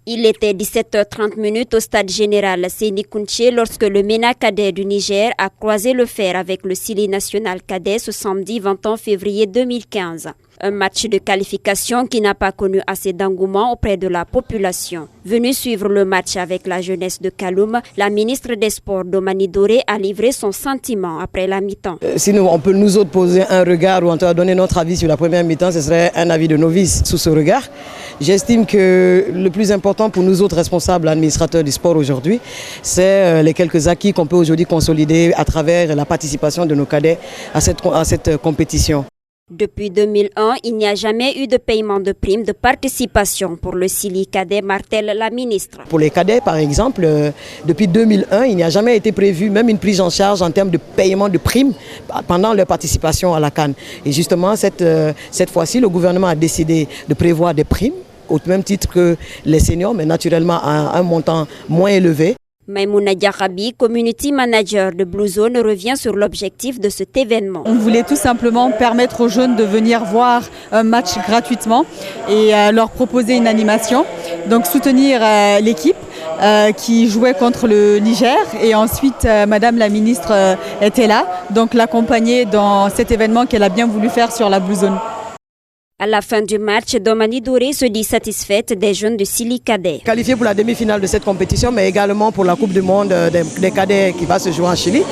Il était 17h30 au stade général Séni Kountché lorsque le MENA cadet du Niger a croisé le fer avec le Sili national cadet ce samedi 21 février 2015. Un match de qualification qui n'a pas connu assez d'engouement auprès de la population. Venue suivre le match avec la jeunesse de Kaloum, la ministre des Sports Domani Doré a livré son sentiment après la mi-temps. Si on peut nous autres poser un regard ou en tout cas donner notre avis sur la première mi-temps, ce serait un avis de novice sous ce regard. J'estime que le plus important pour nous autres responsables administrateurs du sport aujourd'hui, c'est les quelques acquis qu'on peut aujourd'hui consolider à travers la participation de nos cadets à cette compétition. Depuis 2001, il n'y a jamais eu de paiement de primes de participation pour le Sili cadet, martèle la ministre. Pour les cadets, par exemple, depuis 2001, il n'y a jamais été prévu même une prise en charge en termes de paiement de primes pendant leur participation à la CAN. Et justement, cette fois-ci, le gouvernement a décidé de prévoir des primes au même titre que les seniors, mais naturellement à un montant moins élevé. Maïmouna Diarabi, community manager de Blue Zone, revient sur l'objectif de cet événement. On voulait tout simplement permettre aux jeunes de venir voir un match gratuitement et leur proposer une animation. Donc soutenir l'équipe qui jouait contre le Niger et ensuite Madame la ministre était là, donc l'accompagner dans cet événement qu'elle a bien voulu faire sur la Blue Zone. À la fin du match, Domani Doré se dit satisfaite des jeunes de Sili cadet. Qualifié pour la demi-finale de cette compétition, mais également pour la Coupe du Monde des cadets qui va se jouer en Chili.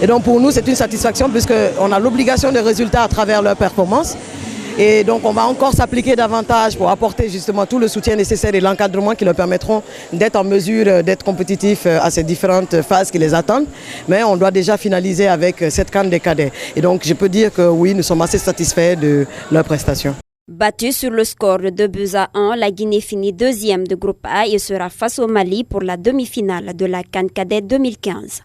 Et donc pour nous, c'est une satisfaction puisqu'on a l'obligation de résultats à travers leur performance. Et donc on va encore s'appliquer davantage pour apporter justement tout le soutien nécessaire et l'encadrement qui leur permettront d'être en mesure d'être compétitifs à ces différentes phases qui les attendent. Mais on doit déjà finaliser avec cette CAN des cadets. Et donc je peux dire que oui, nous sommes assez satisfaits de leurs prestations. Battue sur le score de 2-1, la Guinée finit deuxième de groupe A et sera face au Mali pour la demi-finale de la CAN cadet 2015.